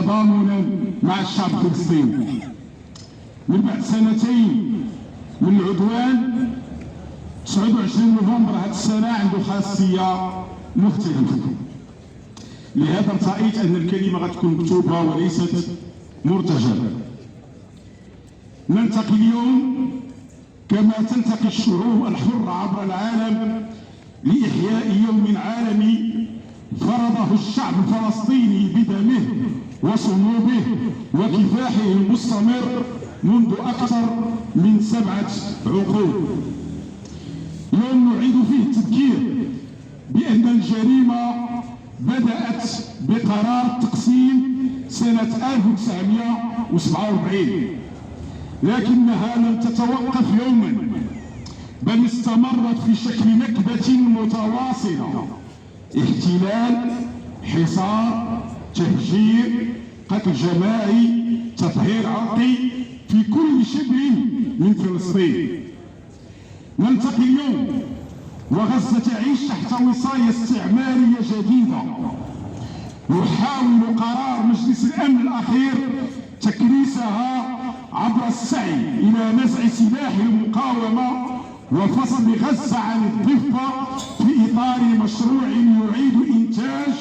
تضامنا مع الشعب الفلسطيني. من بعد سنتين من العدوان 29 نوفمبر هذه السنة عنده خاصية مختلفة. لهذا ارتأيت أن الكلمة غتكون مكتوبة وليست مرتجلة. نلتقي اليوم كما تلتقي الشعوب الحرة عبر العالم لإحياء يوم عالمي فرضه الشعب الفلسطيني بدمه وصلوبه وكفاحه المستمر منذ أكثر من 7 عقود. يوم نعيد فيه التذكير بأن الجريمة بدأت بقرار التقسيم سنة 1947، لكنها لم تتوقف يوما، بل استمرت في شكل نكبة متواصلة: احتلال، حصار، تهجير، قتل جماعي، تطهير عرقي في كل شبر من فلسطين. نلتقي اليوم وغزة تعيش تحت وصاية استعمارية جديدة. يحاول قرار مجلس الأمن الأخير تكريسها عبر السعي إلى نزع سلاح المقاومة وفصل غزة عن الضفة في إطار مشروع يعيد إنتاج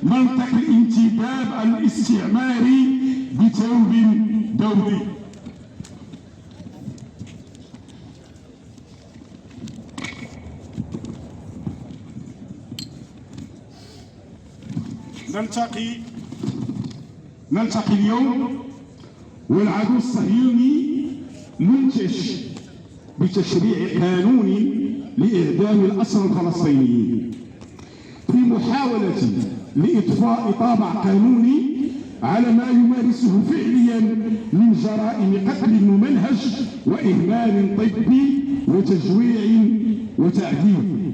منطق الانتداب الاستعماري بثوب دولي. نلتقي اليوم والعدو الصهيوني منتج بتشريع قانوني لإعدام الأسرى الفلسطينيين في محاولة لإضفاء طابع قانوني على ما يمارسه فعليا من جرائم قتل ممنهج وإهمال طبي وتجويع وتعذيب.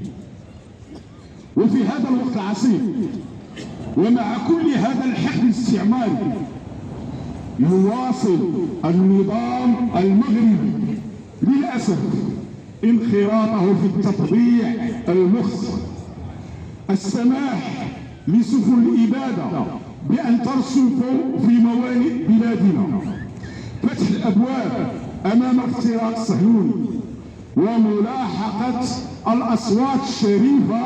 وفي هذا الوقت العصيب ومع كل هذا الحقد الاستعماري يواصل النظام المغربي للأسف انخراطه في التطبيع المخص، السماح لسفن الإبادة بأن ترسف في موانئ بلادنا، فتح الأبواب أمام الاختراق الصهيوني وملاحقة الأصوات الشريفة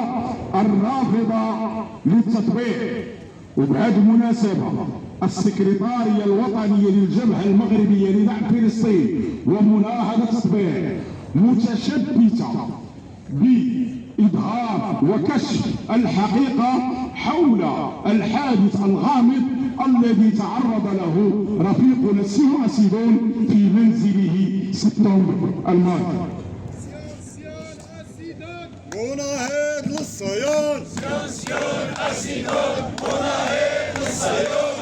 الرافضة للتطبيع. وبهذه المناسبة السكرتارية الوطنية للجبهة المغربية لدعم فلسطين ومناهضة التطبيع متشبثة بإظهار وكشف الحقيقة حول الحادث الغامض الذي تعرض له رفيقنا سيو أسيدون في منزله سبتمبر الماضي. مناهض للصهيون، سيون أسيدون، مناهض للصهيون،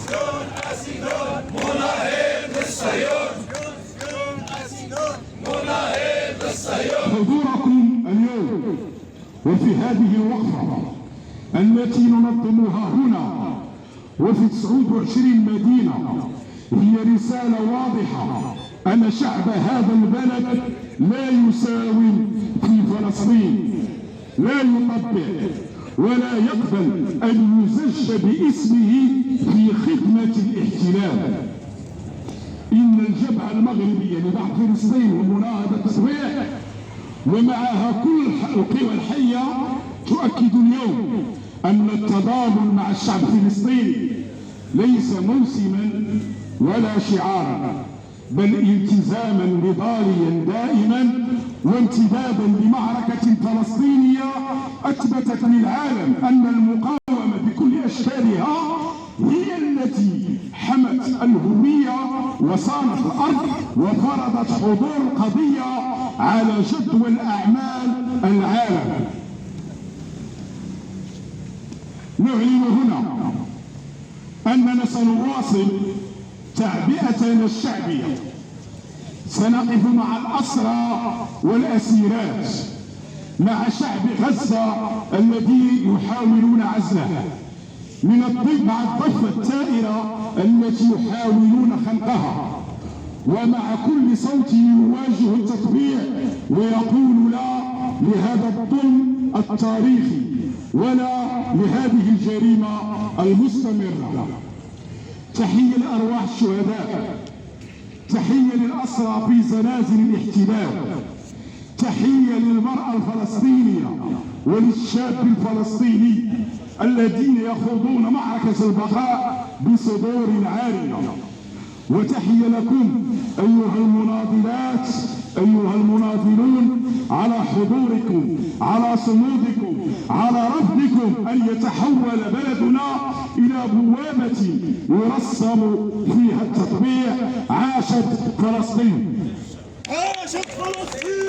سيون أسيدون، مناهض للصهيون، سيون أسيدون، مناهض للصهيون. حضوركم اليوم وفي هذه الوقفة التي ننظمها هنا وفي 29 مدينة هي رسالة واضحة أن شعب هذا البلد لا يساوم في فلسطين، لا يطبع ولا يقبل أن يزج باسمه في خدمة الاحتلال. إن الجبهة المغربية لدعم فلسطين ومناهضة التطبيع ومعها كل القوى الحية تؤكد اليوم أن التضامن مع الشعب الفلسطيني ليس موسما ولا شعارا، بل التزاما نضاليا دائما وامتدادا لمعركة فلسطينية أثبتت للعالم أن المقاومة بكل أشكالها هي التي حمت الهوية وصانت الأرض وفرضت حضور القضية على جدول أعمال العالم. نعلن هنا أننا سنواصل تعبئتنا الشعبية، سنقف مع الأسرى والأسيرات، مع شعب غزة الذي يحاولون عزله مع الضفة الثائرة التي يحاولون خنقها، ومع كل صوت يواجه التطبيع ويقول لا لهذا الظلم التاريخي ولا لهذه الجريمة المستمرة. تحية لأرواح الشهداء، تحية للأسرى في زنازل الاحتلال، تحية للمرأة الفلسطينية وللشاب الفلسطيني الذين يخوضون معركة البقاء بصدور عارية. وتحية لكم أيها المناضلات، أيها المناضلون، على حضوركم، على صمودكم، على رفضكم أن يتحول بلدنا إلى بوابة يرسم فيها التطبيع. عاشت فلسطين! عاشت فلسطين!